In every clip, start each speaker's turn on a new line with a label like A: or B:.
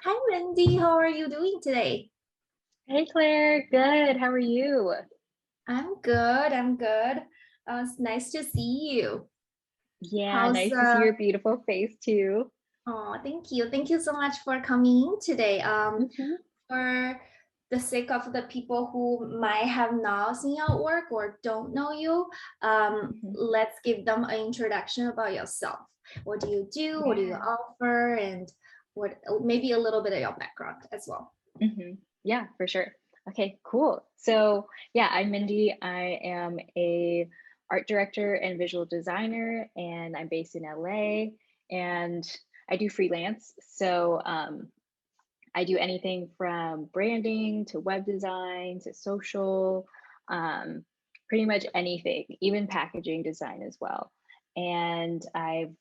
A: Hi, Mindy. How are you doing today?
B: Hey Claire, good. How are you?
A: I'm good. I'm good. It's nice to see you.
B: Yeah,
A: How's
B: nice to see your beautiful face too.
A: Oh, thank you. Thank you so much for coming in today.
B: Hmm.
A: For the sake of the people who might have not seen your work or don't know you,
B: Hmm.
A: let's give them an introduction about yourself. What do you do? What do you
B: Yeah.
A: offer? And what maybe a little bit of your background as well.
B: Yeah, for sure. Okay, cool. So yeah, I'm Mindy. I am a art director and visual designer, and I'm based in LA, and I do freelance. So I do anything from branding to web design to social, um, pretty much anything, even packaging design as well. And I've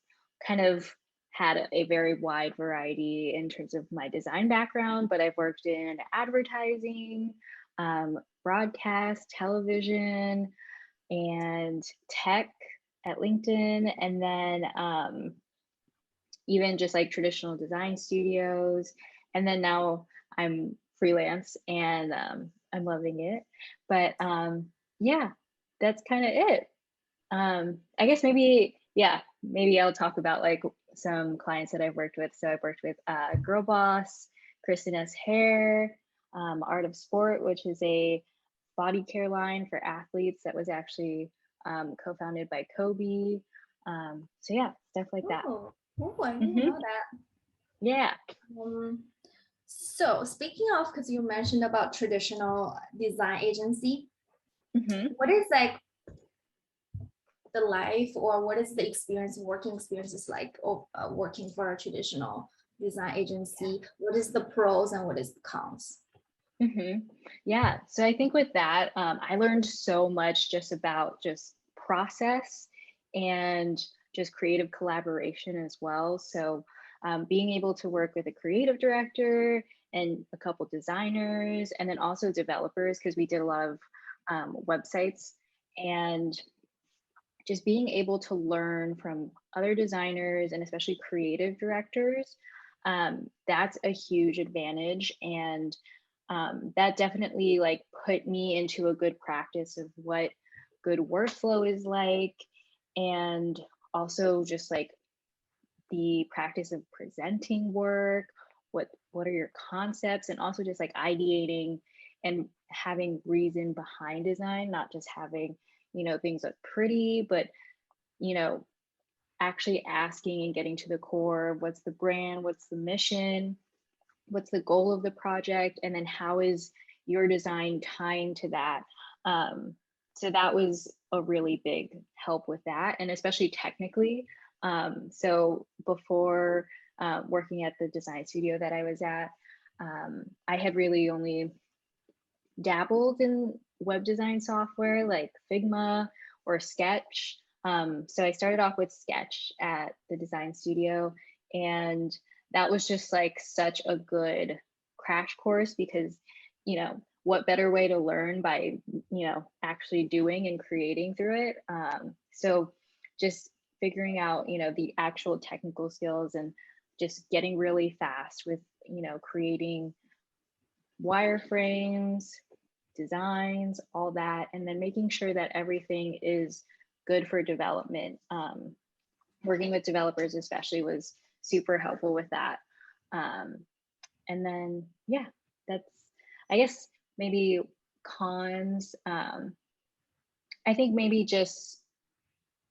B: kind of had a very wide variety in terms of my design background, but I've worked in advertising, broadcast, television, and tech at LinkedIn, and then even just like traditional design studios. And then now I'm freelance and I'm loving it. But yeah, that's kind of it. I guess maybe, yeah, maybe I'll talk about like some clients that I've worked with. So I've worked with Girl Boss, Kristen S. Hair, Art of Sport, which is a body care line for athletes that was actually co-founded by Kobe. So yeah, stuff like that.
A: Oh, I didn't know
B: Hmm.
A: that.
B: Yeah.
A: Um, So speaking of, because you mentioned about traditional design agency,
B: Hmm.
A: what is like the life or what is the experience, working experiences like working for a traditional design agency? What is the pros and what is the cons?
B: Hmm. Yeah. So I think with that, I learned so much just about just process and just creative collaboration as well. So being able to work with a creative director and a couple designers, and then also developers, because we did a lot of websites, and just being able to learn from other designers and especially creative directors, that's a huge advantage. And that definitely like put me into a good practice of what good workflow is like, and also just like the practice of presenting work, what are your concepts, and also just like ideating and having reason behind design, not just having, things look pretty, but you know actually asking and getting to the core of what's the brand, what's the mission, what's the goal of the project, and then how is your design tying to that. So that was a really big help with that, and especially technically. So before working at the design studio that I was at, I had really only dabbled in web design software like Figma or Sketch. So I started off with Sketch at the design studio, and that was just like such a good crash course because, what better way to learn by, actually doing and creating through it. So just figuring out, the actual technical skills and just getting really fast with, creating wireframes, designs, all that, and then making sure that everything is good for development. Working with developers, especially, was super helpful with that. Um, and then, yeah, that's, I guess, maybe cons. I think maybe just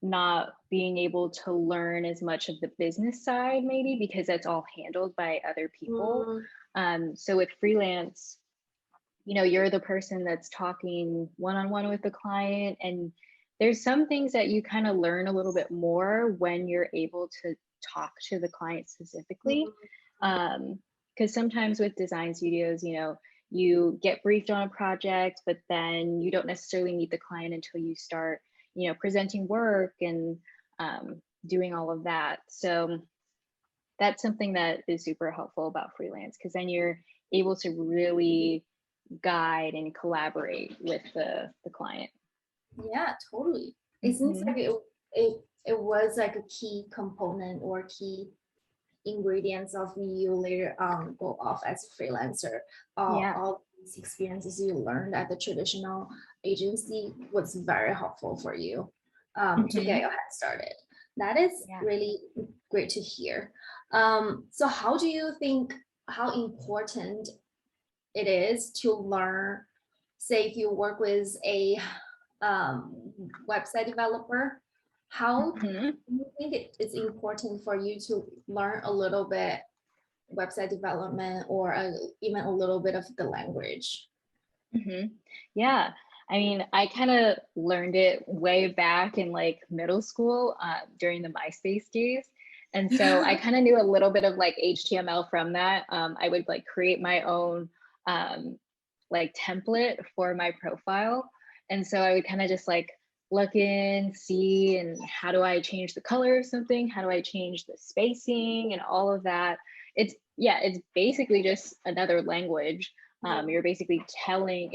B: not being able to learn as much of the business side, maybe because that's all handled by other people.
A: Mm,
B: So with freelance, you're the person that's talking one-on-one with the client, and there's some things that you kind of learn a little bit more when you're able to talk to the client specifically. Because sometimes with design studios, you get briefed on a project, but then you don't necessarily meet the client until you start, presenting work and doing all of that. So that's something that is super helpful about freelance, because then you're able to really guide and collaborate with the client.
A: yeah, totally. It seems like
B: Hmm.
A: it was like a key component or key ingredients of you later on go off as a freelancer.
B: Yeah.
A: All these experiences you learned at the traditional agency was very helpful for you to get
B: Hmm.
A: your head started. That is
B: Yeah.
A: really great to hear. So how do you think, how important it is to learn, say if you work with a website developer, how do
B: Hmm.
A: you think it's important for you to learn a little bit website development or even a little bit of the language?
B: Hmm. Yeah. I mean, I kind of learned it way back in like middle school during the MySpace days. And so I kind of knew a little bit of like HTML from that. I would like create my own like template for my profile. And so I would kind of just like look in, see, and how do I change the color of something? How do I change the spacing and all of that? It's, yeah, it's basically just another language. You're basically telling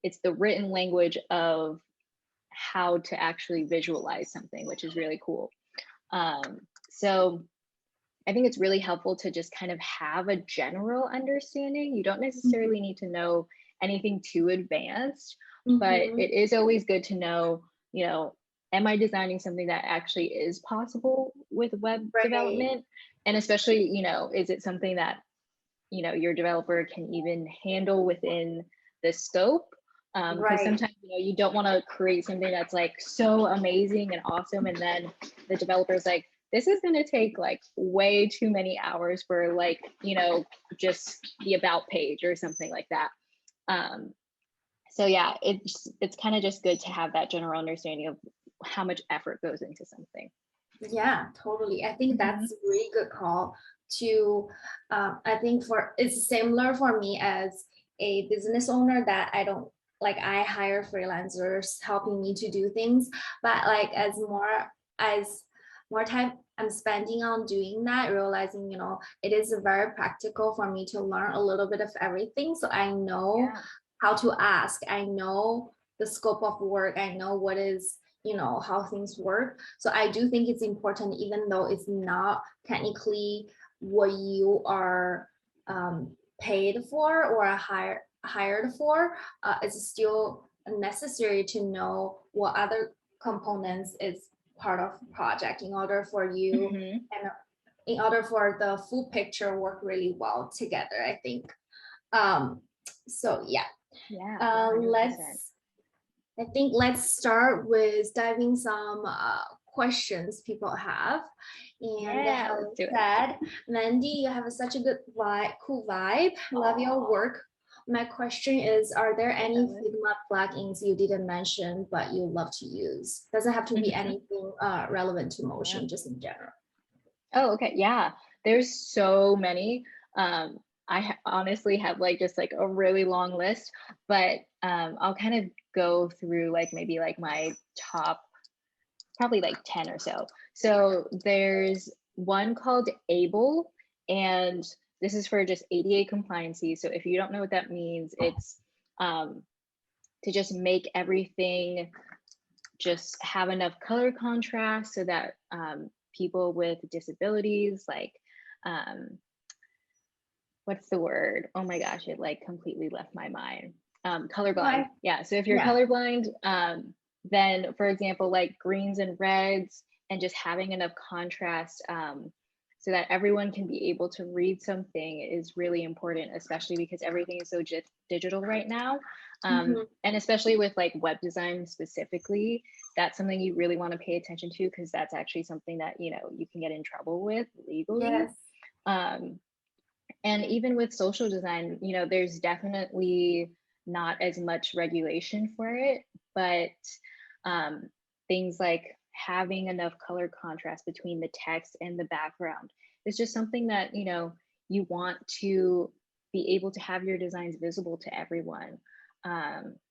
B: it's the written language of how to actually visualize something, which is really cool. So I think it's really helpful to just kind of have a general understanding. You don't necessarily need to know anything too advanced, but
A: Mm-hmm.
B: it is always good to know, you know, am I designing something that actually is possible with web
A: Right,
B: development? And especially, you know, is it something that, you know, your developer can even handle within the scope? Because
A: right.
B: sometimes, you know, you don't want to create something that's like so amazing and awesome, and then the developer's like, this is going to take like way too many hours for like, you know, just the about page or something like that. um, so yeah, it's kind of just good to have that general understanding of how much effort goes into something.
A: Yeah, totally. I think
B: Hmm.
A: that's a really good call to, I think for, it's similar for me as a business owner that I don't, like I hire freelancers helping me to do things, but like as more time I'm spending on doing that, realizing, it is very practical for me to learn a little bit of everything. So I know
B: Yeah.
A: how to ask, I know the scope of work, I know what is, how things work. So I do think it's important, even though it's not technically what you are paid for or hired for, it's still necessary to know what other components is part of project in order for you
B: Hmm.
A: and in order for the full picture work really well together, I think. Um, so yeah,
B: Yeah,
A: uh,
B: 100%.
A: let's I think let's start with diving some questions people have. And
B: Yeah, let's
A: Helen
B: do it.
A: said, Mandy, you have such a good vibe, cool vibe. Love your
B: Aw,
A: work. My question is, are there
B: thanks,
A: any
B: Alex.
A: Figma plugins you didn't mention but you love to use? Doesn't have to be
B: Hmm.
A: anything relevant to
B: Yeah.
A: motion, just in general.
B: Oh, okay. Yeah. There's so many. Honestly have like just like a really long list, but I'll kind of go through like maybe like my top probably like 10 or so. So there's one called Able, and this is for just ADA compliancy. So if you don't know what that means, it's um, to just make everything just have enough color contrast so that people with disabilities, like, um, what's the word? Oh my gosh, it like completely left my mind. Colorblind.
A: Right.
B: Yeah. So if you're
A: Yeah.
B: colorblind, then for example, like greens and reds, and just having enough contrast so that everyone can be able to read something is really important, especially because everything is so digital right now.
A: Mhm.
B: And especially with like web design specifically, that's something you really want to pay attention to, because that's actually something that, you know, you can get in trouble with legally.
A: Yes.
B: Um, and even with social design, you know, there's definitely not as much regulation for it, but um, things like having enough color contrast between the text and the background is just something that, you know, you want to be able to have your designs visible to everyone.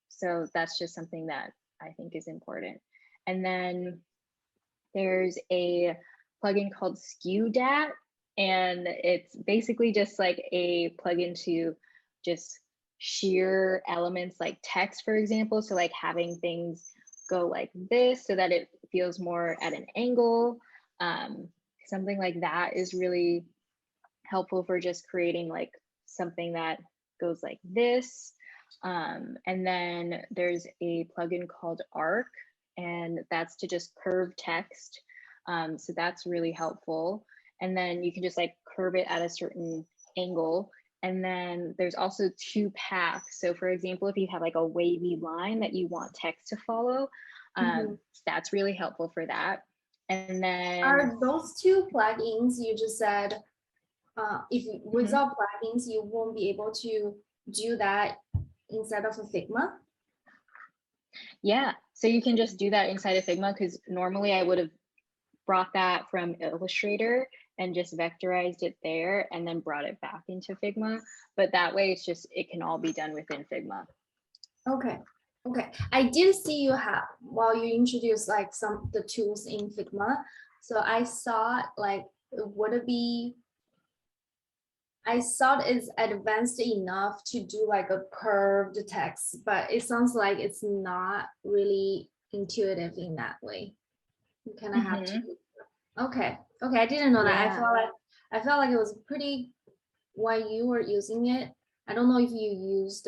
B: So that's just something that I think is important. And then there's a plugin called Skudap, and it's basically just like a plugin to just sheer elements like text, for example. So like having things go like this so that it feels more at an angle. Because something like that is really helpful for just creating like something that goes like this. And then there's a plugin called Arc, and that's to just curve text. So that's really helpful. And then you can just like curve it at a certain angle. And then there's also two paths. So for example, if you have like a wavy line that you want text to follow, that's really helpful for that. And then
A: Are those two plugins you just said, if without plugins, you won't be able to do that inside of a Figma?
B: Yeah, so you can just do that inside of Figma, because normally I would have brought that from Illustrator and just vectorized it there and then brought it back into Figma. But that way it's just, it can all be done within Figma.
A: Okay. Okay. I did see you have, while you introduced like some the tools in Figma. So I saw like, would it be, I thought it's advanced enough to do like a curved text, but it sounds like it's not really intuitive in that way. You kind of have to. Okay. Okay. I didn't know that. I felt like it was pretty while you were using it. I don't know if you used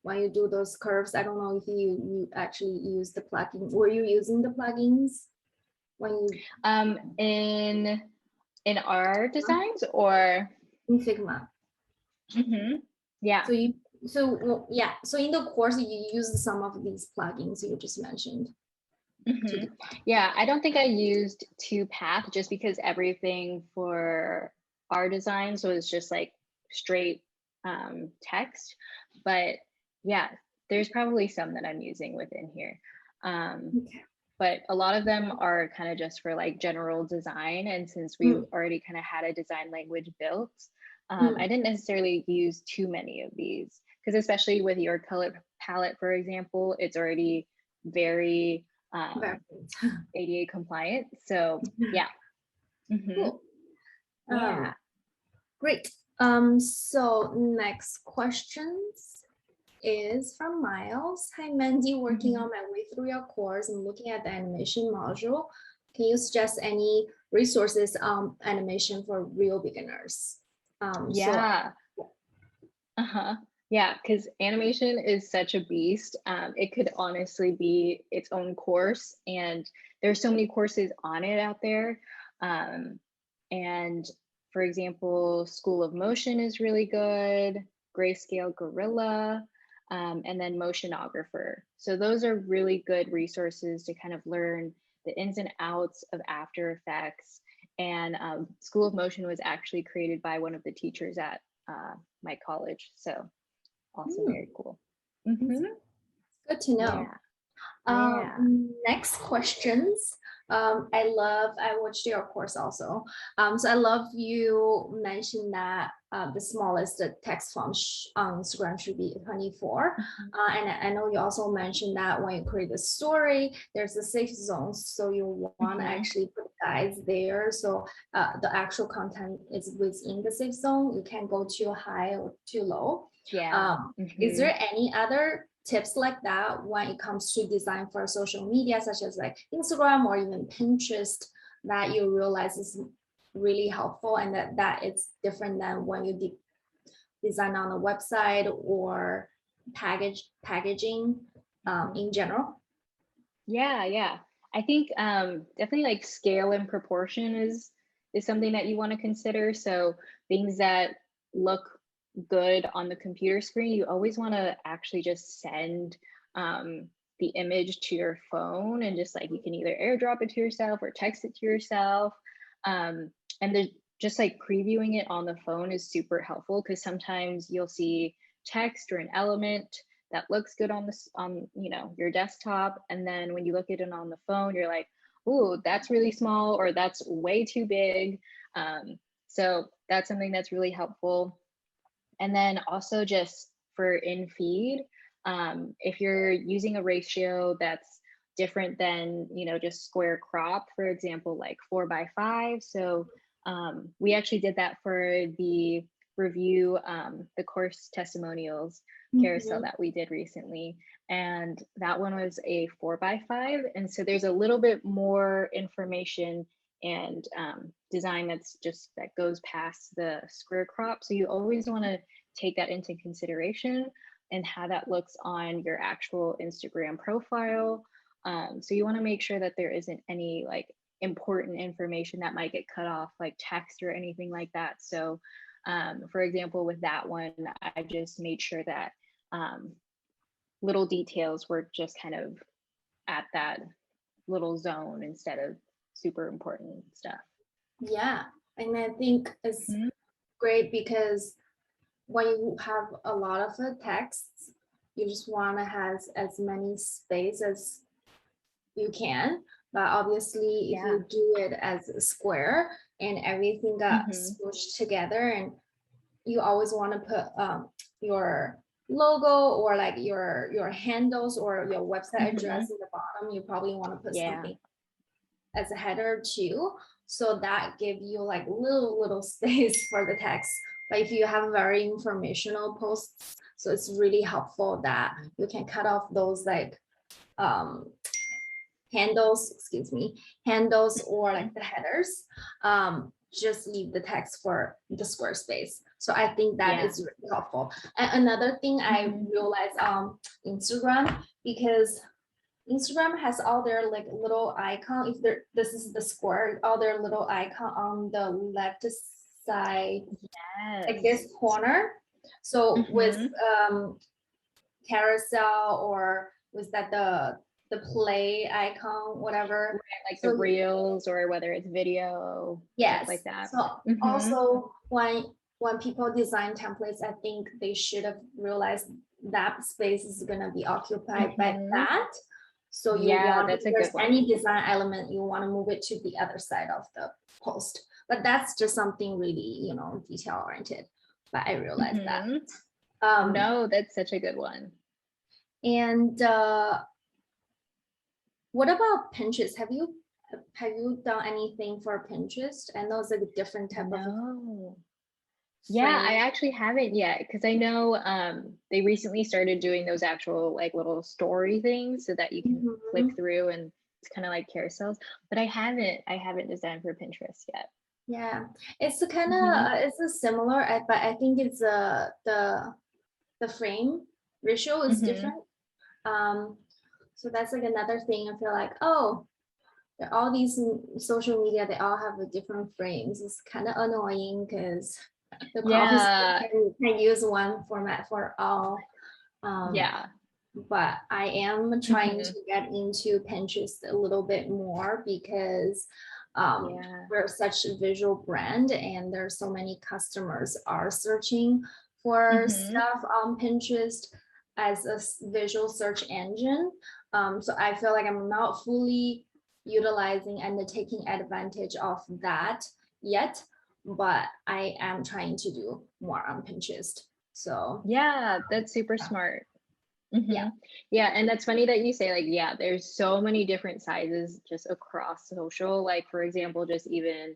A: when you do those curves. I don't know if you actually use the plugin. Were you using the plugins when you
B: in our designs or
A: in Figma?
B: Yeah.
A: So in the course you use some of these plugins you just mentioned.
B: Yeah, I don't think I used two path just because everything for our designs was just like straight text. But yeah, there's probably some that I'm using within here. But a lot of them are kind of just for like general design. And since we already kind of had a design language built, I didn't necessarily use too many of these, because especially with your color palette, for example, it's already very ADA compliant. So yeah.
A: Cool.
B: Yeah.
A: Great. So next questions is from Miles. Hi, Mandy, working on my way through your course and looking at the animation module. Can you suggest any resources on animation for real beginners?
B: Yeah. Yeah, because animation is such a beast. It could honestly be its own course, and there's so many courses on it out there. And for example, School of Motion is really good, Grayscale Gorilla, and then Motionographer. So those are really good resources to kind of learn the ins and outs of After Effects. And School of Motion was actually created by one of the teachers at my college. So also very cool.
A: Good to know. Next questions. I watched your course also. So I love you mentioned that the smallest text font on Instagram should be 24. And I know you also mentioned that when you create a story, there's a safe zone. So you want to actually put guides there. So the actual content is within the safe zone. You can't go too high or too low. Is there any other tips like that when it comes to design for social media, such as like Instagram or even Pinterest, that you realize is really helpful and that it's different than when you design on a website or packaging in general?
B: Yeah. I think definitely like scale and proportion is something that you want to consider. So things that look good on the computer screen, you always want to actually just send the image to your phone, and just like you can either airdrop it to yourself or text it to yourself. And just like previewing it on the phone is super helpful, because sometimes you'll see text or an element that looks good on your desktop, and then when you look at it on the phone, you're like, ooh, that's really small, or that's way too big. So that's something that's really helpful. And then also just for in feed, if you're using a ratio that's different than, just square crop, for example, like 4:5. So we actually did that for the review, the course testimonials carousel that we did recently. And that one was a 4:5. And so there's a little bit more information and design that goes past the square crop. So you always want to take that into consideration and how that looks on your actual Instagram profile. So you want to make sure that there isn't any like important information that might get cut off, like text or anything like that. So for example, with that one, I just made sure that little details were just kind of at that little zone instead of super important stuff.
A: Yeah, and I think it's great because when you have a lot of the texts, you just want to have as many space as you can. But obviously, if you do it as a square and everything got smushed together, and you always want to put your logo or like your handles or your website address in the bottom, you probably want to put something as a header too. So that give you like little space for the text. But if you have very informational posts, so it's really helpful that you can cut off those like handles or like the headers. Just leave the text for the square space. So I think that is really helpful. And another thing I realized Instagram, because Instagram has all their like little icon. If this is the square, all their little icon on the left side, like this corner. So with carousel or was that the play icon, whatever,
B: right, like the reels or whether it's video, stuff like that.
A: So also when people design templates, I think they should have realized that space is gonna be occupied by that. So you want, if there's any design element, you want to move it to the other side of the post. But that's just something really, detail oriented. But I realized that.
B: No, that's such a good one.
A: And what about Pinterest? Have you done anything for Pinterest? I know it's like a different type of.
B: Yeah, I actually haven't yet because I know they recently started doing those actual like little story things so that you can click through and it's kind of like carousels. But I haven't designed for Pinterest yet.
A: Yeah, it's kind of it's a similar, but I think it's the frame ratio is different. So that's like another thing. I feel like, oh, all these social media, they all have a different frames. It's kind of annoying because the can use one format for all. But I am trying to get into Pinterest a little bit more because we're such a visual brand and there's so many customers are searching for stuff on Pinterest as a visual search engine. So I feel like I'm not fully utilizing and taking advantage of that yet, but I am trying to do more on Pinterest. So
B: yeah, that's super smart. Yeah, and that's funny that you say like, there's so many different sizes just across social. Like for example, just even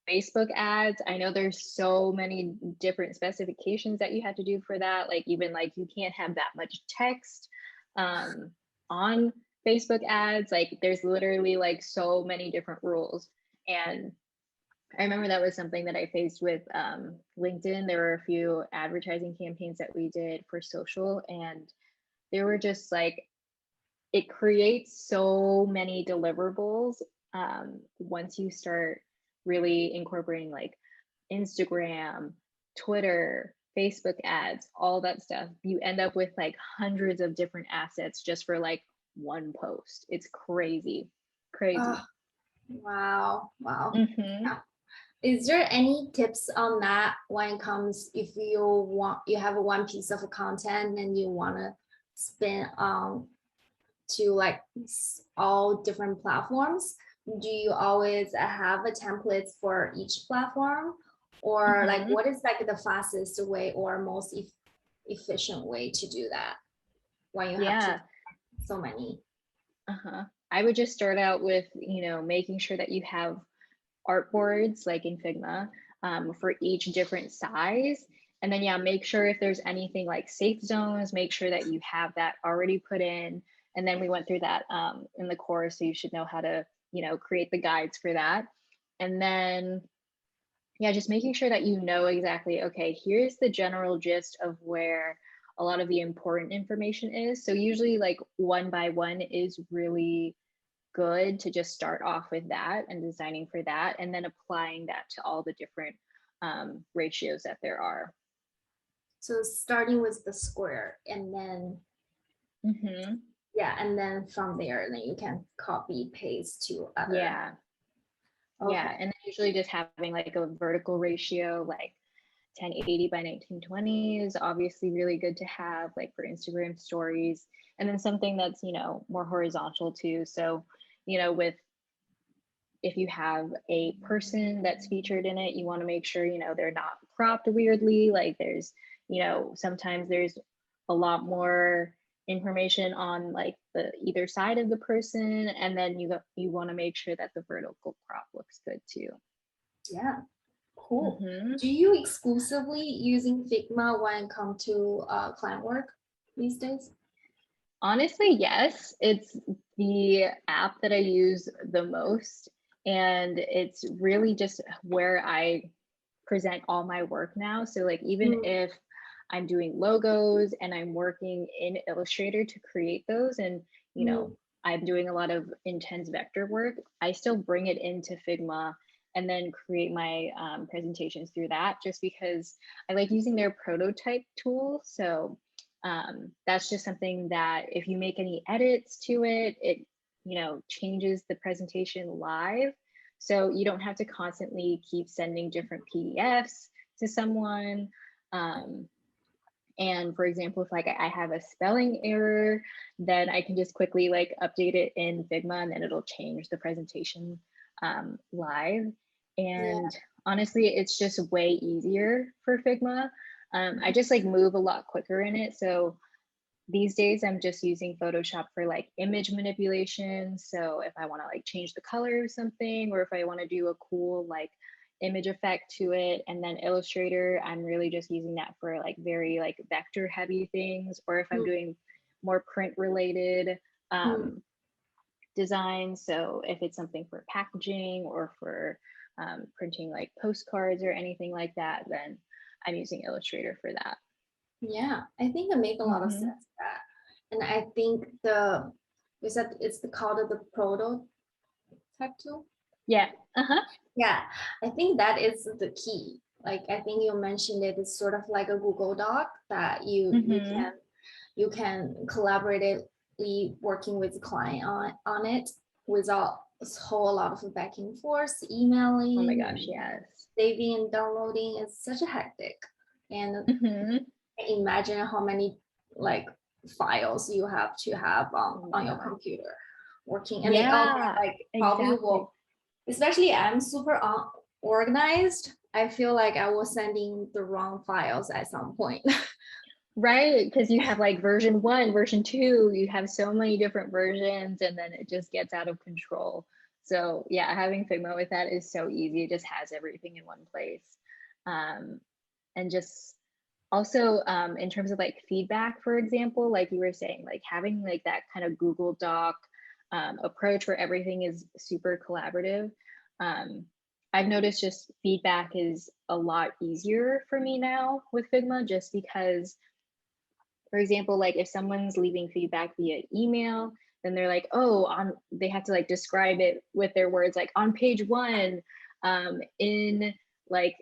B: Facebook ads. I know there's so many different specifications that you have to do for that. Like even like you can't have that much text on Facebook ads. Like there's literally like so many different rules. And I remember that was something that I faced with LinkedIn. There were a few advertising campaigns that we did for social, and they were just like, it creates so many deliverables once you start really incorporating like Instagram, Twitter, Facebook ads, all that stuff. You end up with like hundreds of different assets just for like one post. It's crazy.
A: Wow. Yeah. Is there any tips on that when it comes, if you have one piece of content and you want to spin to like all different platforms? Do you always have a template for each platform, or like what is like the fastest way or most efficient way to do that when you have so many?
B: I would just start out with making sure that you have artboards like in Figma for each different size. And then make sure if there's anything like safe zones, make sure that you have that already put in. And then we went through that in the course, so you should know how to create the guides for that. And then, yeah, just making sure that you know exactly, okay, here's the general gist of where a lot of the important information is. So usually like one by one is really good to just start off with that and designing for that, and then applying that to all the different ratios that there are.
A: So starting with the square, and then yeah, and then from there, then you can copy paste to other.
B: Yeah. Okay. Yeah, and then usually just having like a vertical ratio, like 1080 by 1920 is obviously really good to have, like for Instagram stories, and then something that's, you know, more horizontal too. So, you know, with if you have a person that's featured in it, you want to make sure, you know, they're not cropped weirdly. Like there's, you know, sometimes there's a lot more information on like the either side of the person, and then you want to make sure that the vertical crop looks good too.
A: Yeah, cool. Do you exclusively using Figma when it comes to client work these days?
B: Honestly, yes. It's the app that I use the most, and it's really just where I present all my work now. So like even if I'm doing logos and I'm working in Illustrator to create those, and you know, I'm doing a lot of intense vector work, I still bring it into Figma and then create my presentations through that, just because I like using their prototype tool. So that's just something that if you make any edits to it, it, you know, changes the presentation live. So you don't have to constantly keep sending different PDFs to someone. And for example, if like I have a spelling error, then I can just quickly like update it in Figma, and then it'll change the presentation live. And honestly, it's just way easier for Figma. I just like move a lot quicker in it. So these days I'm just using Photoshop for like image manipulation. So if I want to like change the color of something, or if I want to do a cool like image effect to it, and then Illustrator, I'm really just using that for like very like vector heavy things, or if I'm doing more print related design. So if it's something for packaging or for printing like postcards or anything like that, then I'm using Illustrator for that.
A: Yeah, I think it makes a lot of sense. That, and I think you said it's called the prototype tool.
B: Yeah.
A: Yeah, I think that is the key. Like I think you mentioned it is sort of like a Google Doc that you can collaboratively working with the client on it without a whole lot of back and forth, emailing.
B: Oh my gosh, yes.
A: Saving and downloading is such a hectic. And imagine how many like files you have to have on your computer working, and it also like probably will, especially I'm super organized. I feel like I was sending the wrong files at some point.
B: Right, because you have like version 1, version 2, you have so many different versions, and then it just gets out of control. So yeah, having Figma with that is so easy. It just has everything in one place. And just also in terms of like feedback, for example, like you were saying, like having like that kind of Google Doc approach where everything is super collaborative. I've noticed just feedback is a lot easier for me now with Figma, just because, for example, like if someone's leaving feedback via email, then they're like, oh, they have to like describe it with their words, like on page 1, in like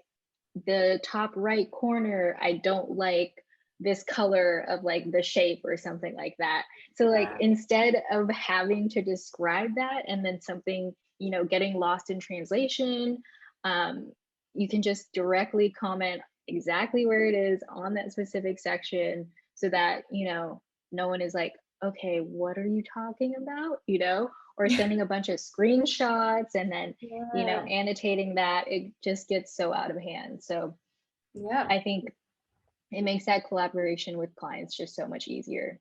B: the top right corner, I don't like this color of like the shape or something like that. So like instead of having to describe that and then something, you know, getting lost in translation, you can just directly comment exactly where it is on that specific section, so that, you know, no one is like, okay, what are you talking about, you know, or sending a bunch of screenshots and then you know, annotating that. It just gets so out of hand. So I think it makes that collaboration with clients just so much easier.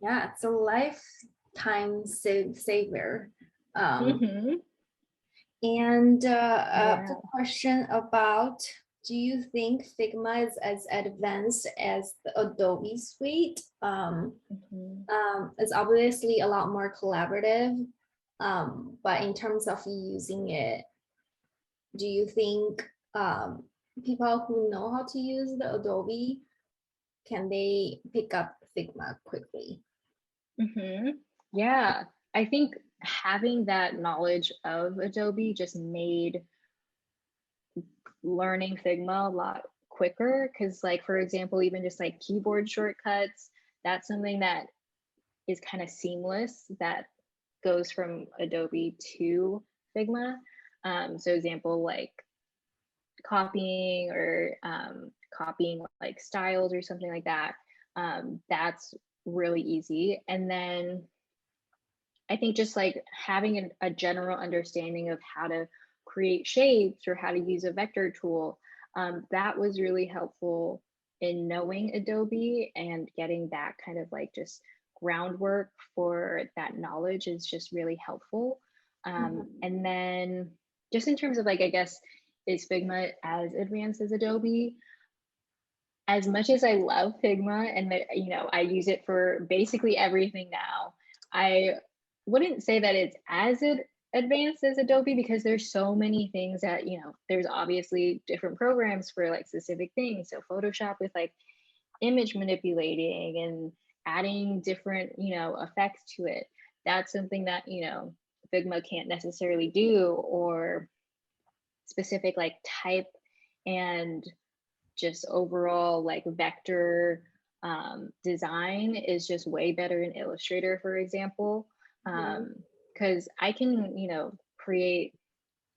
A: Yeah, it's a lifetime savior. And the question about, do you think Figma is as advanced as the Adobe suite? It's obviously a lot more collaborative, but in terms of using it, do you think people who know how to use the Adobe, can they pick up Figma quickly?
B: Yeah, I think having that knowledge of Adobe just made learning Figma a lot quicker. Because, like, for example, even just like keyboard shortcuts, that's something that is kind of seamless that goes from Adobe to Figma. So example, like copying or copying like styles or something like that. That's really easy. And then I think just like having a general understanding of how to create shapes or how to use a vector tool, that was really helpful in knowing Adobe, and getting that kind of like just groundwork for that knowledge is just really helpful. And then just in terms of like, I guess, is Figma as advanced as Adobe? As much as I love Figma and that, I use it for basically everything now, I wouldn't say that it's as advanced as Adobe, because there's so many things that, there's obviously different programs for like specific things. So Photoshop with like image manipulating and adding different, effects to it. That's something that, Figma can't necessarily do, or specific like type and just overall like vector design is just way better in Illustrator, for example, because I can, create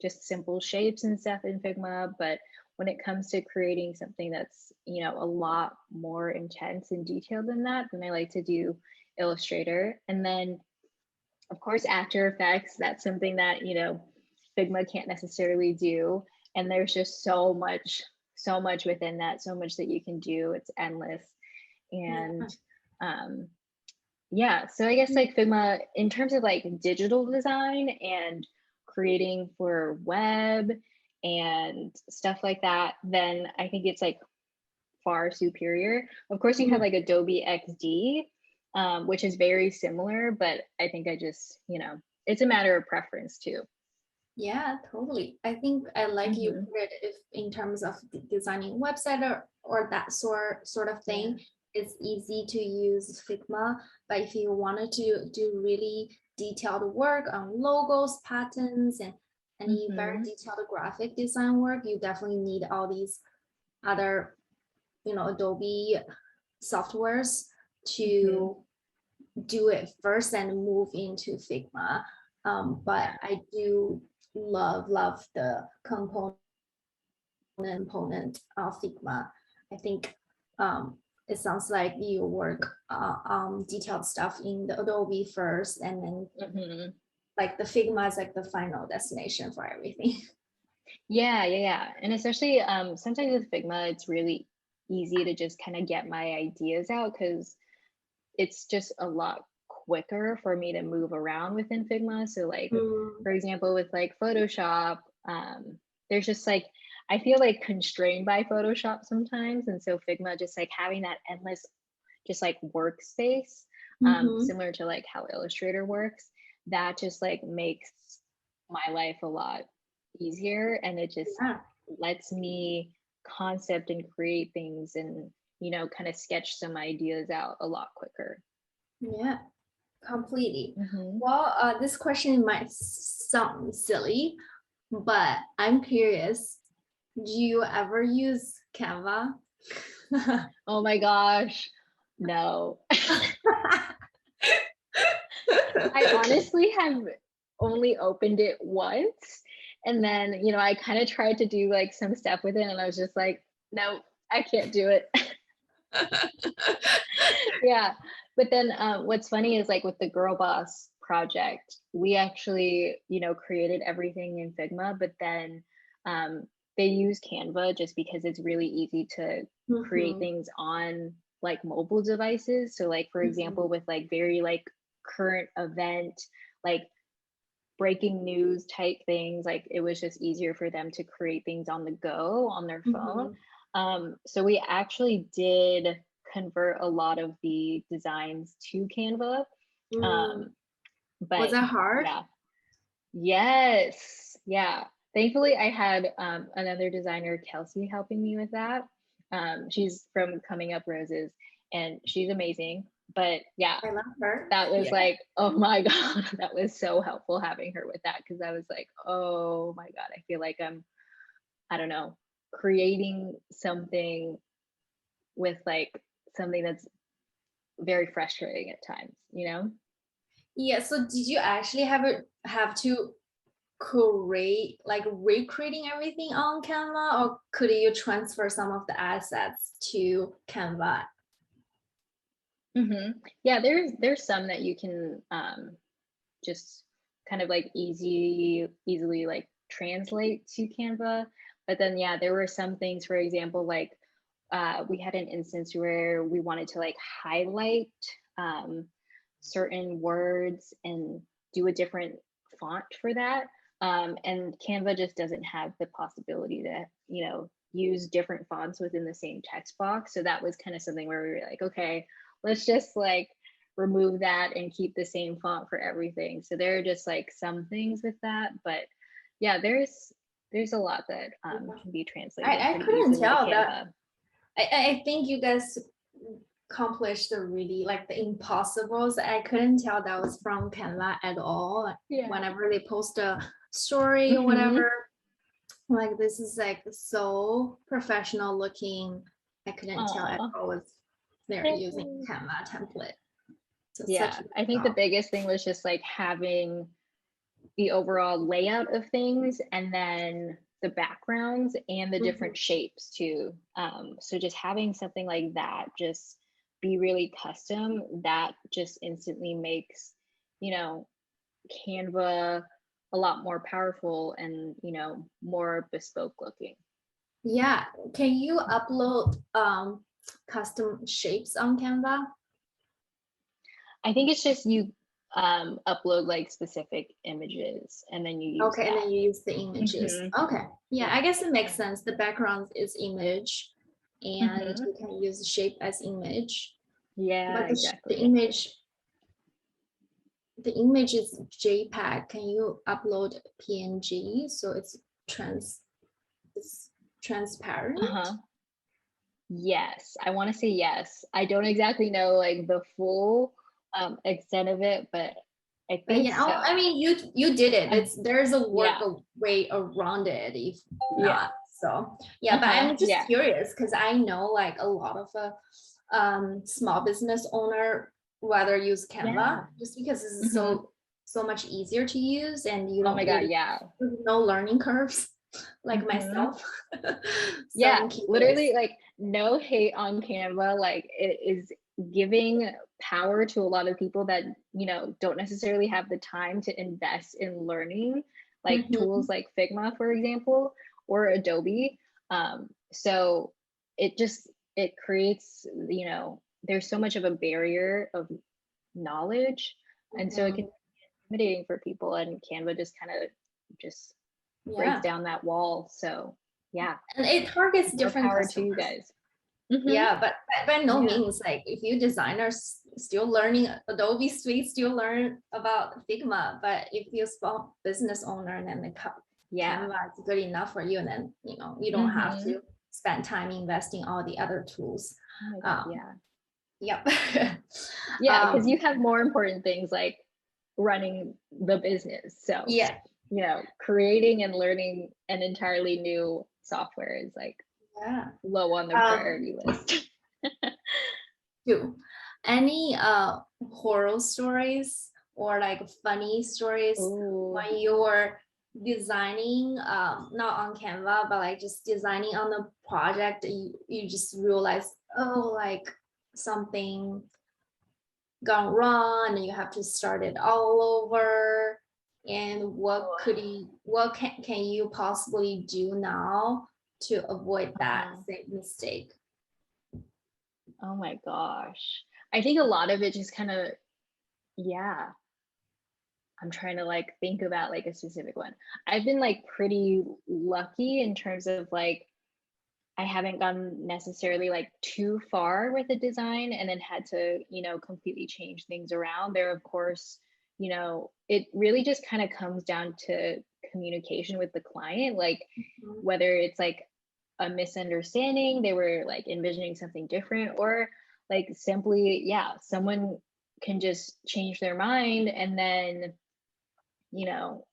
B: just simple shapes and stuff in Figma, but when it comes to creating something that's, a lot more intense and detailed than that, then I like to do Illustrator. And then of course After Effects, that's something that, Figma can't necessarily do. And there's just so much within that, so much that you can do. It's endless. And yeah, so I guess like Figma, in terms of like digital design and creating for web and stuff like that, then I think it's like far superior. Of course, you have like Adobe XD, which is very similar, but I think I just, it's a matter of preference too.
A: Yeah, totally. I think I like you put it, if in terms of designing website or that sort of thing, it's easy to use Figma. But if you wanted to do really detailed work on logos, patterns, and any very detailed graphic design work, you definitely need all these other, Adobe softwares to do it first and move into Figma. But I do love the component of Figma. I think it sounds like you work on detailed stuff in the Adobe first, and then like the Figma is like the final destination for everything.
B: Yeah. And especially sometimes with Figma, it's really easy to just kind of get my ideas out, because it's just a lot quicker for me to move around within Figma. So like, for example, with like Photoshop, there's just like, I feel like constrained by Photoshop sometimes. And so Figma, just like having that endless, just like workspace, similar to like how Illustrator works, that just like makes my life a lot easier. And it just lets me concept and create things and, kind of sketch some ideas out a lot quicker.
A: Yeah, completely. Well, this question might sound silly, but I'm curious, do you ever use Canva?
B: Oh my gosh, no. I honestly have only opened it once. And then, I kind of tried to do like some stuff with it, and I was just like, no, I can't do it. Yeah. But then what's funny is like with the Girl Boss project, we actually, created everything in Figma, but then they use Canva just because it's really easy to create things on like mobile devices. So like, for example, with like very like current event, like breaking news type things, like it was just easier for them to create things on the go on their phone. So we actually did convert a lot of the designs to Canva. But
A: was that hard?
B: yeah, yes, yeah. Thankfully, I had another designer, Kelsey, helping me with that. She's from Coming Up Roses, and she's amazing. But yeah,
A: I love her.
B: that was
A: Yeah.
B: like, oh my God, that was so helpful having her with that, because I was like, oh my God, I feel like I'm, I don't know, creating something with like something that's very frustrating at times, you know?
A: Yeah. So did you actually have to create like recreating everything on Canva, or could you transfer some of the assets to Canva?
B: Yeah, there's some that you can just kind of like easily like translate to Canva. But then yeah, there were some things, for example, like we had an instance where we wanted to like highlight um, certain words and do a different font for that. And Canva just doesn't have the possibility to, use different fonts within the same text box. So that was kind of something where we were like, okay, let's just like remove that and keep the same font for everything. So there are just like some things with that, but yeah, there's a lot that can be translated
A: I
B: pretty
A: couldn't
B: easily to
A: tell that.
B: Canva.
A: I think you guys accomplished the really like the impossibles. I couldn't tell that was from Canva at all. Like,
B: Yeah.
A: whenever they post a story or whatever, like this is like so professional looking. I couldn't tell at all was they're using Canva template. So
B: Yeah,
A: such a good
B: I think the
A: job.
B: biggest thing was just like having the overall layout of things, and then the backgrounds and the different shapes too. So just having something like that just be really custom, that just instantly makes, Canva a lot more powerful and, more bespoke looking.
A: Yeah. Can you upload custom shapes on Canva?
B: I think it's just you upload like specific images and then you use
A: Okay, and
B: that.
A: then you use the images. Okay. Yeah, I guess it makes sense. The background is image and you can use the shape as image.
B: Yeah,
A: But the
B: exactly.
A: image is JPEG. Can you upload PNG so it's transparent?
B: Yes, I want to say yes. I don't exactly know like the full extent of it, but I
A: But
B: think
A: yeah, I
B: so.
A: mean you did it. There's a
B: Yeah,
A: way around it if
B: yeah,
A: not. So yeah, but I'm just
B: yeah.
A: curious because I know like a lot of small business owner rather use Canva
B: Yeah.
A: just because it's so much easier to use and you
B: Oh my
A: don't
B: God,
A: really
B: yeah.
A: no learning curves like myself. So
B: Yeah,
A: I'm curious.
B: literally like no hate on Canva. Like it is giving power to a lot of people that, don't necessarily have the time to invest in learning like tools like Figma, for example, or Adobe. So it creates, there's so much of a barrier of knowledge. And so it can be intimidating for people, and Canva just kind of just breaks
A: Yeah,
B: down that wall. So yeah,
A: and it targets
B: more
A: different
B: power to you
A: customers.
B: guys.
A: Yeah, but by no
B: Yeah.
A: means, like if you designers still learning Adobe Suite, still learn about Figma. But if you're small business owner, and then
B: Yeah.
A: Canva is good enough for you, and then you don't have to spend time investing all the other tools.
B: Oh my God,
A: Um,
B: yeah.
A: yep.
B: Yeah, because you have more important things like running the business. So,
A: Yeah.
B: creating and learning an entirely new software is like
A: Yeah.
B: low on the priority list.
A: Do any horror stories or like funny stories
B: Oh,
A: when you're designing not on Canva but like just designing on the project, you just realize, oh, like something gone wrong and you have to start it all over, and what can you possibly do now to avoid that same mistake?
B: oh my gosh. I think a lot of it just kind of, yeah. I'm trying to like think about like a specific one. I've been like pretty lucky in terms of like I haven't gone necessarily like too far with a design and then had to, completely change things around. There, of course, it really just kind of comes down to communication with the client, like
A: Mhm.
B: whether it's like a misunderstanding, they were like envisioning something different, or like simply, yeah, someone can just change their mind, and then, you know,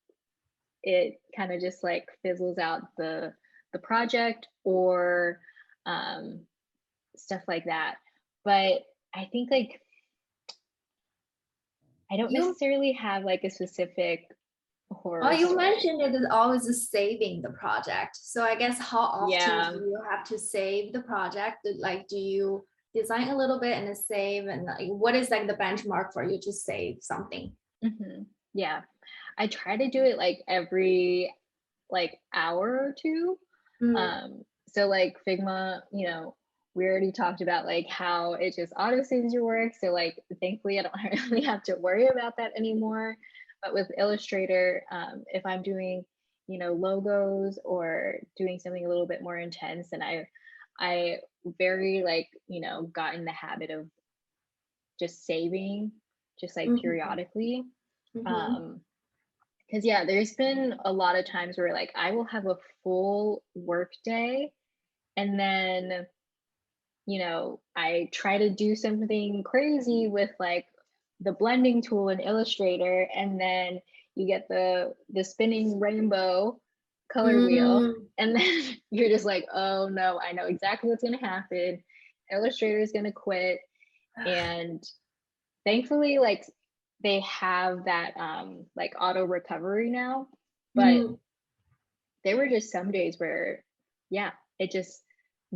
B: it kind of just like fizzles out the project, or um stuff like that. But I think like I don't
A: You
B: necessarily have like a specific
A: well,
B: horror
A: you
B: story.
A: mentioned it is always saving the project. So I guess how often do
B: Yeah.
A: you have to save the project? Like, do you design a little bit and then save? And like, what is like the benchmark for you to save something?
B: Yeah. I try to do it like every like hour or two.
A: Mm,
B: So like Figma, you know, we already talked about like how it just auto saves your work. So like thankfully I don't really have to worry about that anymore. But with Illustrator, if I'm doing, you know, logos or doing something a little bit more intense, and I very like, you know, got in the habit of just saving just like
A: mhm,
B: periodically.
A: mhm,
B: Um, because yeah, there's been a lot of times where like I will have a full work day, and then, you know, I try to do something crazy with like the blending tool in Illustrator, and then you get the spinning rainbow color wheel,
A: mm.
B: and then you're just like, oh no, I know exactly what's going to happen. Illustrator is going to quit. And thankfully, like they have that like auto recovery now, but
A: Mm,
B: there were just some days where, yeah, it just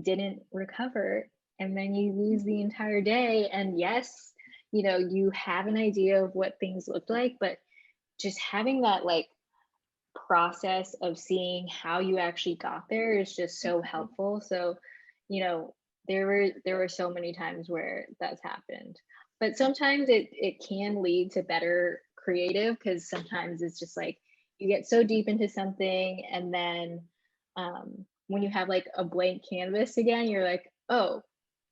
B: didn't recover. And then you lose the entire day. And yes, you know, you have an idea of what things looked like, but just having that like process of seeing how you actually got there is just so helpful. So, you know, there were so many times where that's happened. But sometimes it can lead to better creative, because sometimes it's just like you get so deep into something, and then when you have like a blank canvas again, you're like, oh,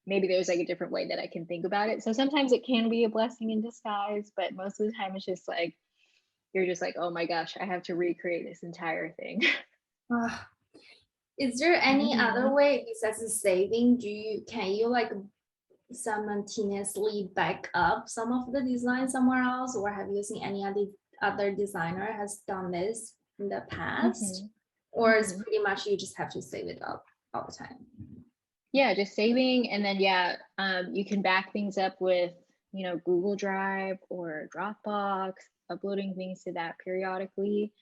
B: maybe there's like a different way that I can think about it. So sometimes it can be a blessing in disguise, but most of the time it's just like you're just like, oh my gosh, I have to recreate this entire thing.
A: ah. Is there any other
B: Mhm.
A: way besides saving? Can you like simultaneously back up some of the design somewhere else, or have you seen any other designer has done this in the past,
B: Mhm.
A: or it's
B: Mhm.
A: pretty much you just have to save it up all the time?
B: Yeah, just saving, and then yeah, you can back things up with, you know, Google Drive or Dropbox, uploading things to that periodically,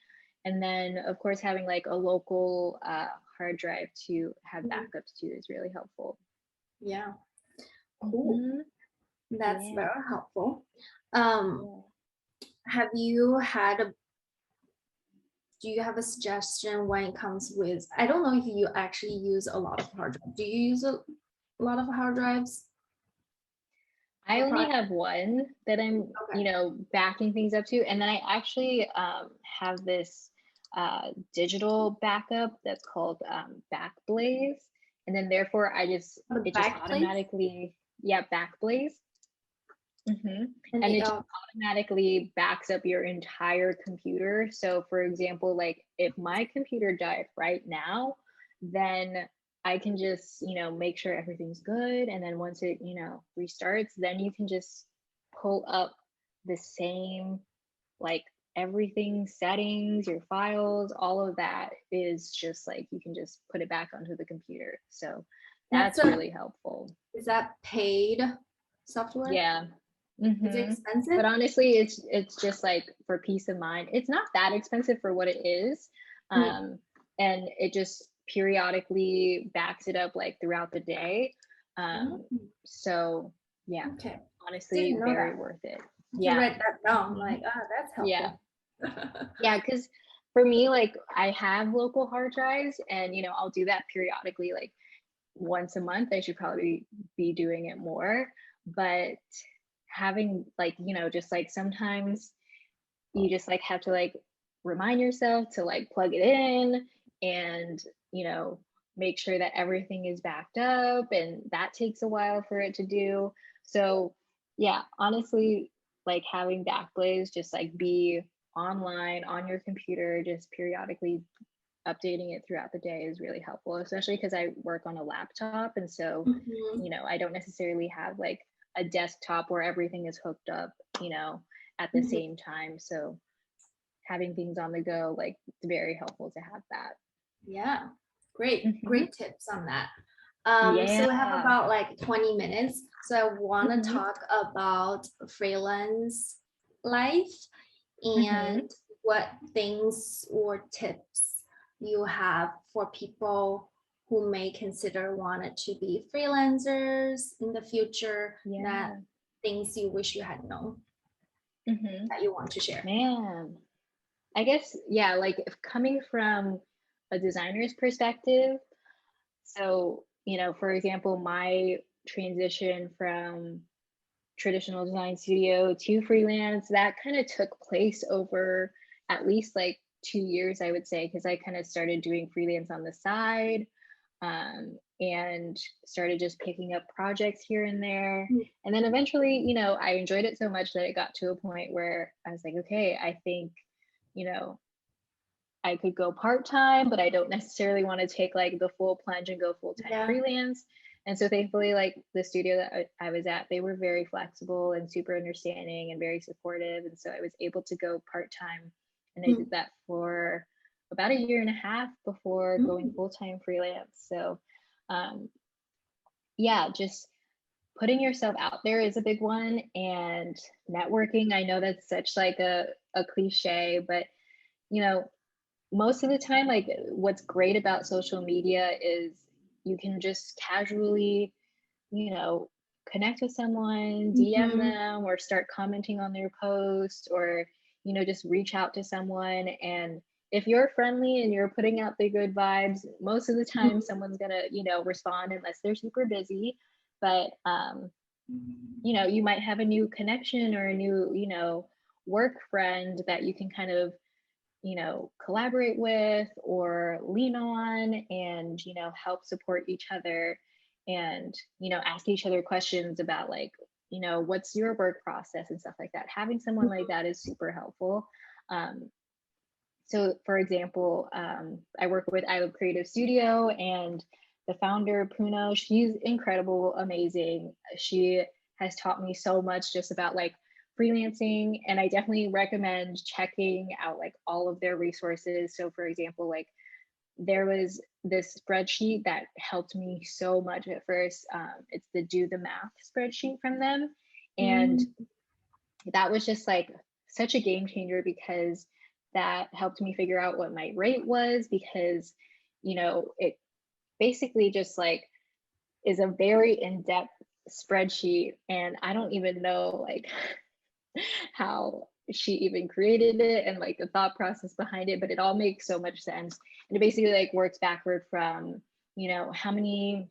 B: and then of course having like a local hard drive to have
A: Mhm.
B: backups to is really helpful.
A: Yeah, cool.
B: Hmm.
A: That's
B: Yeah.
A: very helpful. Um,
B: Yeah.
A: have you had a do you have a suggestion when it comes with, I don't know if you actually use a lot of hard drive. Do you use a lot of hard drives
B: I
A: for
B: only
A: project?
B: have one that I'm,
A: Okay.
B: you know, backing things up to. And then I actually have this digital backup that's called Backblaze. And then therefore
A: The
B: it just
A: back place
B: automatically, yeah, Backblaze. Hmm.
A: and
B: And
A: it
B: it just automatically backs up your entire computer. So for example, like if my computer died right now, then I can just, you know, make sure everything's good. And then once it, you know, restarts, then you can just pull up the same, like everything, settings, your files, all of that is just like you can just put it back onto the computer. So
A: that's
B: that's
A: a
B: really helpful.
A: is that paid software?
B: Yeah.
A: Is it
B: Hmm.
A: expensive?
B: But honestly, it's just like for peace of mind. It's not that expensive for what it is,
A: Mm,
B: um, and it just periodically backs it up like throughout the day.
A: mm,
B: So yeah,
A: okay. Didn't
B: honestly,
A: know
B: very
A: that.
B: worth it.
A: I can
B: Yeah.
A: write that down.
B: Hmm.
A: Like, ah, that's
B: Yeah.
A: helpful.
B: Yeah, because for me, like I have local hard drives, and you know I'll do that periodically, like once a month. I should probably be doing it more, but having like, you know, just like sometimes you just like have to like remind yourself to like plug it in, and, you know, make sure that everything is backed up, and that takes a while for it to do. So yeah, honestly, like having Backblaze just like be online on your computer, just periodically updating it throughout the day is really helpful, especially because I work on a laptop. And so,
A: Mhm.
B: I don't necessarily have like a desktop where everything is hooked up, at the
A: Mhm.
B: same time. So having things on the go, like it's very helpful to have that.
A: Yeah, great,
B: Hmm.
A: great tips on that. So we have
B: Yeah.
A: about like 20 minutes. So I want to
B: Hmm.
A: talk about freelance life
B: Hmm.
A: and what things or tips you have for people who may consider wanted to be freelancers in the future, that
B: Yeah.
A: things you wish you had known
B: Hmm.
A: that you want to share.
B: Man, I guess, yeah, like if coming from a designer's perspective, so, for example, my transition from traditional design studio to freelance, that kind of took place over at least like 2 years, I would say, because I kind of started doing freelance on the side, and started just picking up projects here and there. And then eventually, I enjoyed it so much that it got to a point where I was like, okay, I think, you know, I could go part time, but I don't necessarily want to take like the full plunge and go full time
A: Yeah.
B: freelance. And so thankfully, like the studio that I was at, they were very flexible and super understanding and very supportive. And so I was able to go part time. And I did
A: Mm.
B: that for about a year and a half before going
A: Mm.
B: full time freelance. So, um, yeah, just putting yourself out there is a big one. And networking, I know that's such like a cliche, but you know, most of the time, like what's great about social media is you can just casually, you know, connect with someone, DM
A: Mhm.
B: them, or start commenting on their post, or, just reach out to someone. And if you're friendly and you're putting out the good vibes, most of the time
A: Mhm.
B: someone's gonna, respond unless they're super busy. But, you might have a new connection or a new, work friend that you can kind of collaborate with or lean on, and help support each other, and ask each other questions about like what's your work process and stuff like that. Having someone like that is super helpful. Um, so for example, I have a creative studio, and the founder Puno, she's incredible, amazing. She has taught me so much just about like freelancing, and I definitely recommend checking out like all of their resources. So for example, like there was this spreadsheet that helped me so much at first. It's the Do the Math spreadsheet from them, and
A: Mm.
B: that was just like such a game changer, because that helped me figure out what my rate was, because it basically just like is a very in-depth spreadsheet, and I don't even know like how she even created it and like the thought process behind it, but it all makes so much sense. And it basically like works backward from how many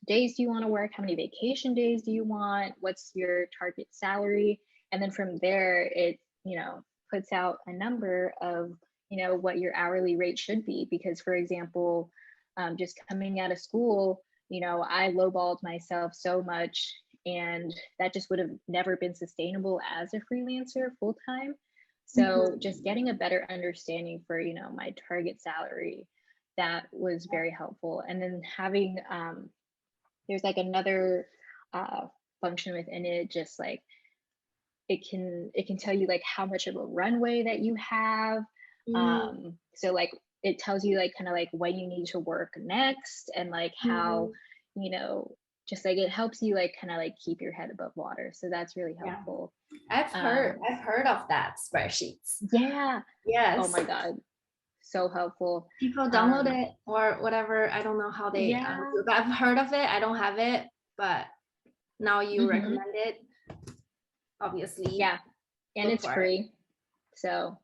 B: days do you want to work, how many vacation days do you want, what's your target salary, and then from there it puts out a number of what your hourly rate should be. Because for example, just coming out of school, I lowballed myself so much, and that just would have never been sustainable as a freelancer full time. So
A: Mhm.
B: just getting a better understanding for my target salary, that was very helpful. And then having there's like another uh, function within it, just like it can tell you like how much of a runway that you have.
A: Mm.
B: So like it tells you like kind of like when you need to work next, and like how
A: Mhm.
B: you know just like it helps you like kind of like keep your head above water, so that's really
A: Yeah,
B: helpful.
A: I've heard
B: um
A: I've heard of that spreadsheets.
B: yeah. Oh
A: Yes,
B: my god, so helpful.
A: people download
B: um
A: it or whatever. I don't know how they
B: yeah.
A: do it, but I've heard of it. I don't have it, but now you
B: Hmm.
A: recommend it. Obviously,
B: Yeah, and
A: look
B: it's
A: for it.
B: free, so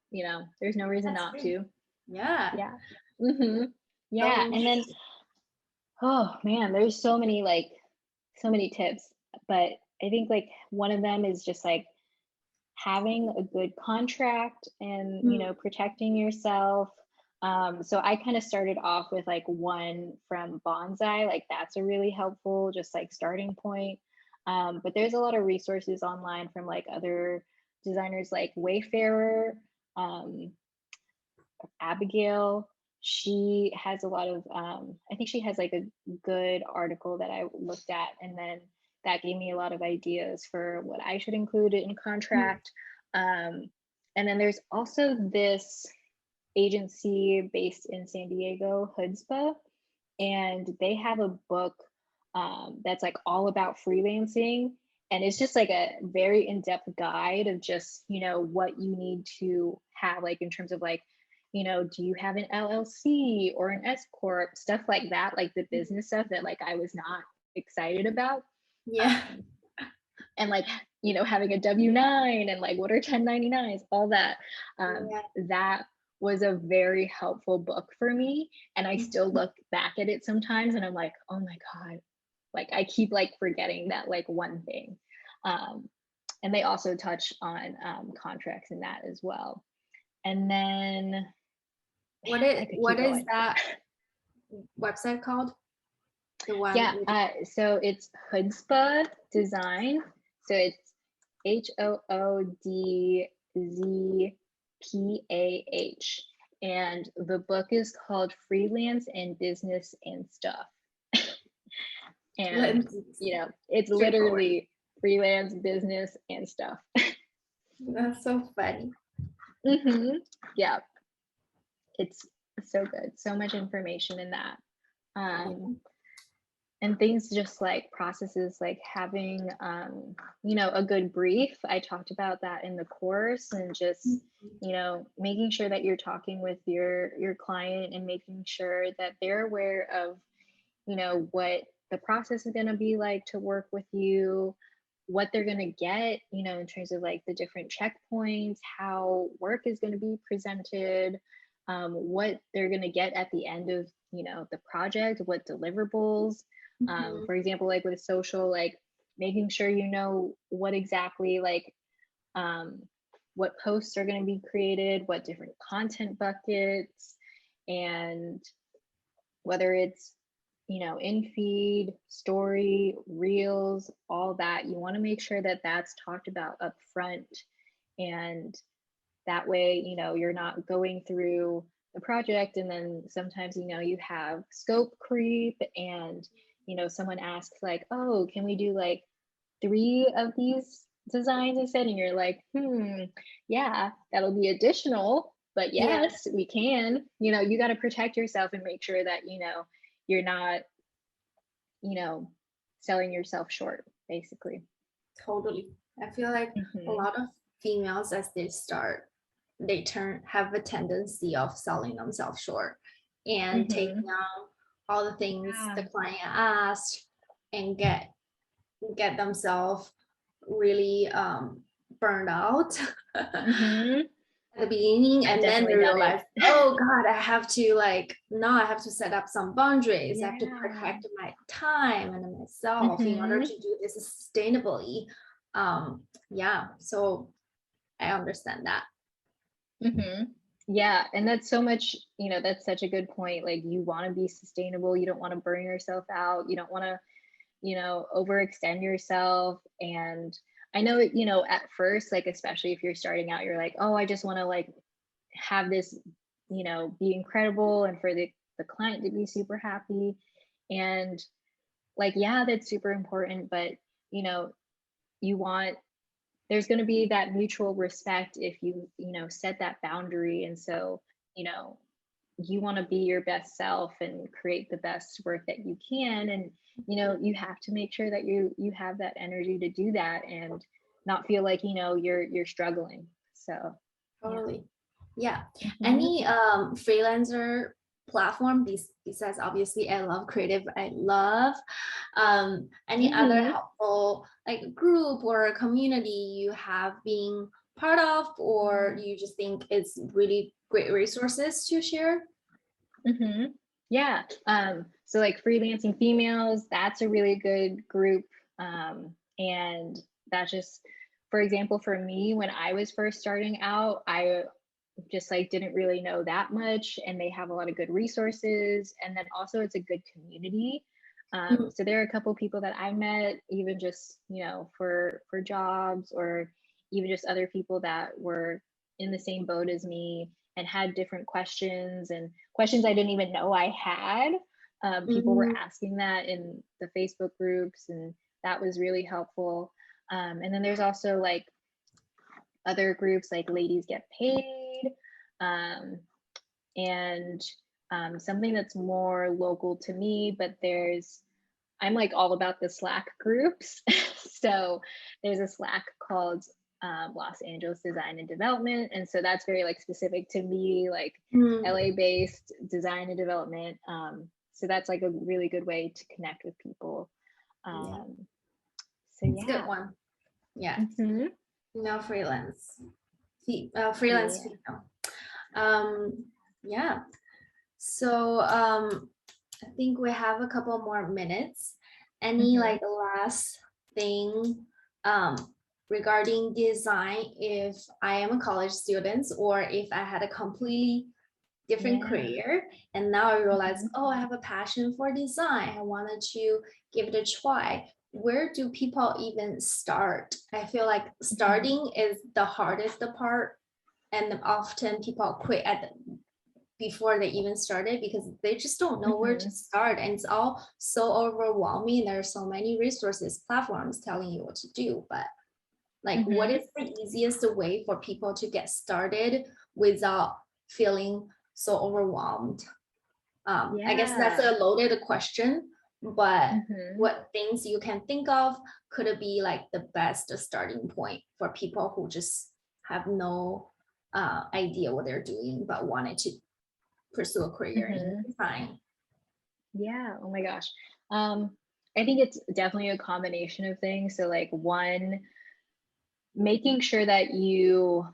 B: there's no reason
A: That's
B: not
A: great.
B: to.
A: Yeah.
B: Yeah. Hmm. Yeah.
A: So
B: And then, oh man, there's so many tips, but I think like one of them is just like having a good contract and,
A: mm,
B: protecting yourself. So I kind of started off with like one from Bonsai, like that's a really helpful, just like starting point. But there's a lot of resources online from like other designers like Wayfarer. Abigail, she has a lot of, I think she has like a good article that I looked at, and then that gave me a lot of ideas for what I should include in contract. And then there's also this agency based in San Diego, Hudzpah, and they have a book that's like all about freelancing, and it's just like a very in-depth guide of just, you know, what you need to have, like in terms of like, you know, do you have an LLC or an S corp, stuff like that, like the business stuff that like I was not excited about.
A: Yeah.
B: And like, you know, having a W-9 and like what are 1099s, all that.
A: Yeah.
B: That was a very helpful book for me. And I still look back at it sometimes and I'm like, oh my God, like I keep like forgetting that like one thing. And they also touch on contracts in that as well. And then
A: What is that website called? The one.
B: Yeah, so it's Hudzpah Design. So it's HOODZPAH. And the book is called Freelance and Business and Stuff. And, you know, it's literally freelance, business, and stuff.
A: That's so funny.
B: Yeah, it's so good. So much information in that. And things just like processes, like having, you know, a good brief. I talked about that in the course, and just, you know, making sure that you're talking with your client and making sure that they're aware of, you know, what the process is going to be like to work with you, what they're going to get, you know, in terms of like the different checkpoints, how work is going to be presented, what they're going to get at the end of, you know, the project, what deliverables. For example, like with social, like making sure you know what exactly, like what posts are going to be created, what different content buckets, and whether it's, you know, in feed, story, reels, all that. You want to make sure that that's talked about up front, and that way, you know, you're not going through the project and then sometimes, you know, you have scope creep, and, you know, someone asks like, oh, can we do like 3 of these designs instead? And you're like, yeah, that'll be additional, but yes, we can. You know, you got to protect yourself and make sure that, you know, you're not, you know, selling yourself short, basically.
A: Totally. I feel like a lot of females, as they start, they have a tendency of selling themselves short and taking on all the things the client asked, and get themselves really burned out at the beginning. And then they realize, oh God, I have to set up some boundaries. I have to protect my time and myself in order to do this sustainably. So I understand that.
B: Yeah, and that's so much, you know, that's such a good point. Like, you want to be sustainable, you don't want to burn yourself out, you don't want to, you know, overextend yourself. And I know, you know, at first, like especially if you're starting out, you're like, oh, I just want to like have this, you know, be incredible and for the client to be super happy. And like, yeah, that's super important, but you know, there's going to be that mutual respect if you know, set that boundary. And so, you know, you want to be your best self and create the best work that you can. And, you know, you have to make sure that you have that energy to do that and not feel like, you know, you're struggling. So
A: totally. Yeah. Any freelancer platform besides, obviously I love creative, I love any other helpful like group or a community you have been part of, or you just think it's really great resources to share?
B: Yeah, so like Freelancing Females, that's a really good group. And that's just, for example, for me, when I was first starting out, I just like didn't really know that much, and they have a lot of good resources. And then also it's a good community. So there are a couple people that I met, even just, you know, for jobs, or even just other people that were in the same boat as me and had different questions and questions I didn't even know I had. People were
A: Mhm.
B: asking that in the Facebook groups, and that was really helpful. And then there's also like other groups like Ladies Get Paid, um, and something that's more local to me, but I'm like all about the Slack groups. So there's a Slack called Los Angeles Design and Development. And so that's very like specific to me, like
A: Mm.
B: LA based design and development. So that's like a really good way to connect with people.
A: Yeah,
B: So
A: it's a good
B: yeah.
A: one. Yeah,
B: Mm-hmm.
A: female freelance, freelance
B: Yeah.
A: female. Yeah. So I think we have a couple more minutes. Any
B: Mm-hmm.
A: like last thing regarding design if I am a college student or if I had a completely different
B: Yeah.
A: career and now I realize,
B: Mm-hmm.
A: oh, I have a passion for design. I wanted to give it a try. Where do people even start? I feel like
B: Mm-hmm.
A: starting is the hardest part, and often people quit before they even started because they just don't know where to
B: Mm-hmm.
A: start, and it's all so overwhelming. There are so many resources, platforms telling you what to do, but like what
B: Mm-hmm.
A: is the easiest way for people to get started without feeling so overwhelmed? I guess that's
B: Yeah.
A: a loaded question, but
B: Mm-hmm.
A: what things you can think of could it be like the best starting point for people who just have no idea what they're doing but wanted to pursue a career in
B: Mm-hmm.
A: design?
B: Yeah. Oh my gosh. Um, I think it's definitely a combination of things. So like one, making sure that you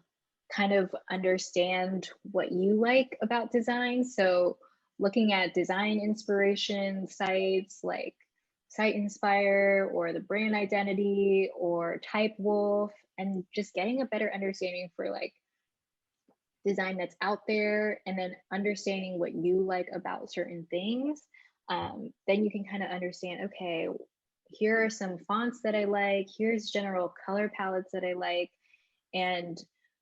B: kind of understand what you like about design. So looking at design inspiration sites like Site Inspire or the Brand Identity or Type Wolf, and just getting a better understanding for like design that's out there, and then understanding what you like about certain things. Then you can kind of understand, okay, here are some fonts that I like, here's general color palettes that I like, and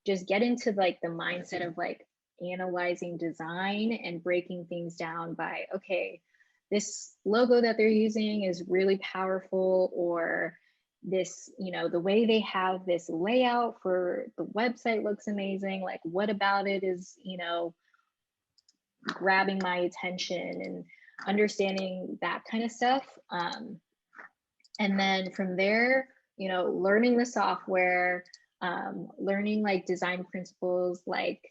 B: just get into like the mindset of like analyzing design and breaking things down by, okay, this logo that they're using is really powerful, or this, the way they have this layout for the website looks amazing. Like, what about it is, grabbing my attention, and understanding that kind of stuff. And then from there, learning the software, learning like design principles like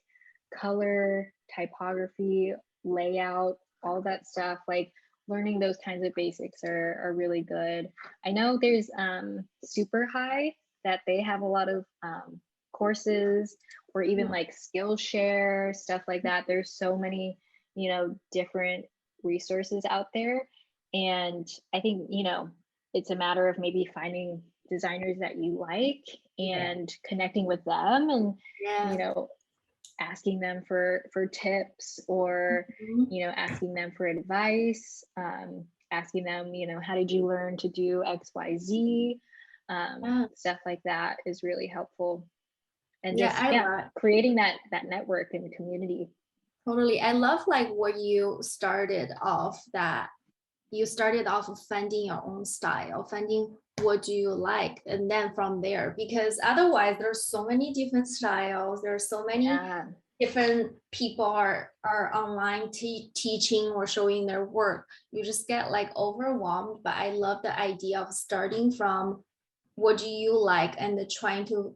B: color, typography, layout, all that stuff, like learning those kinds of basics are really good. I know there's Super High, that they have a lot of courses, or even like Skillshare, stuff like that. There's so many, different resources out there. And I think, it's a matter of maybe finding designers that you like
A: Yeah,
B: and connecting with them, and you
A: yeah.
B: know asking them for tips, or
A: Mhm.
B: asking them for advice, asking them, how did you learn to do XYZ.
A: Yeah,
B: Stuff like that is really helpful, and
A: yeah,
B: just,
A: I
B: yeah,
A: love
B: creating that network and community.
A: totally. I love like where you started off, that you started off of finding your own style, finding what do you like, and then from there, because otherwise there's so many different styles, there's so many
B: Yeah.
A: different people are online teaching or showing their work. You just get like overwhelmed. But I love the idea of starting from what do you like and trying to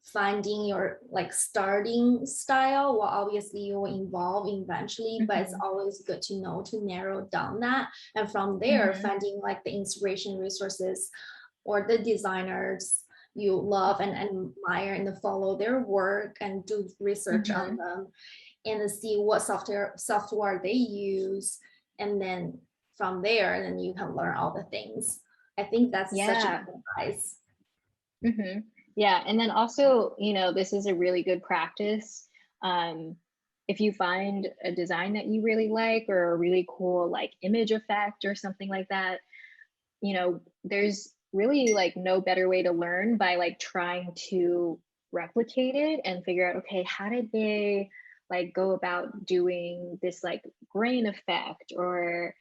A: finding your like starting style. Well, obviously you will evolve eventually, but it's
B: Hmm.
A: always good to know to narrow down that, and from there
B: Hmm.
A: finding like the inspiration resources or the designers you love and admire, and follow their work and do research on
B: Hmm.
A: them and see what software they use, and then from there then you can learn all the things. I think that's such a
B: Yeah.
A: good advice.
B: Hmm. Yeah. And then also, this is a really good practice. Um, if you find a design that you really like, or a really cool like image effect or something like that, there's really like no better way to learn by like trying to replicate it and figure out, okay, how did they like go about doing this like grain effect, or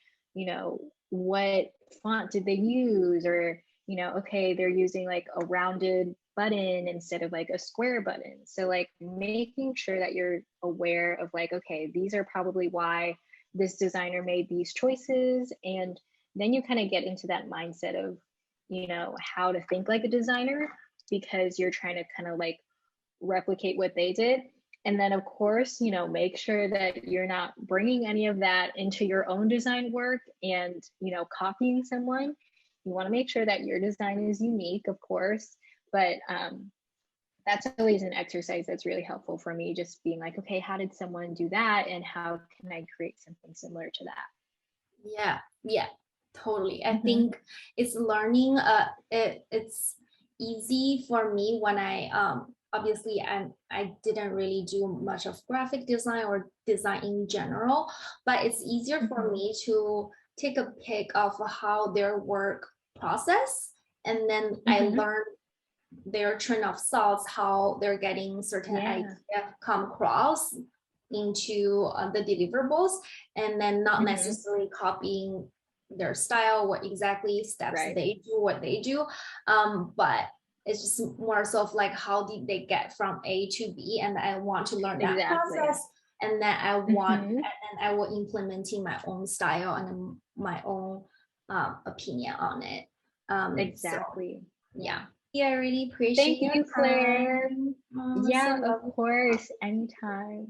B: what font did they use, or okay, they're using like a rounded button instead of like a square button. So like making sure that you're aware of like, okay, these are probably why this designer made these choices. And then you kind of get into that mindset of how to think like a designer, because you're trying to kind of like replicate what they did. And then of course, make sure that you're not bringing any of that into your own design work and copying someone. You want to make sure that your design is unique, of course, but that's always an exercise that's really helpful for me, just being like, okay, how did someone do that, and how can I create something similar to that?
A: Yeah, totally. I think it's learning. It's easy for me when I obviously I didn't really do much of graphic design or design in general, but it's easier for me to take a pic of how their work process, and then I learn their train of thoughts, how they're getting certain idea come across into the deliverables, and then not necessarily copying their style, what exactly steps they do, what they do, but it's just more so of like, how did they get from A to B, and I want to learn that process, and then I want and I will implementing my own style and my own opinion on it.
B: Exactly.
A: So, yeah, I really appreciate
B: Thank you, Claire.
A: time.
B: Yeah, of course, anytime.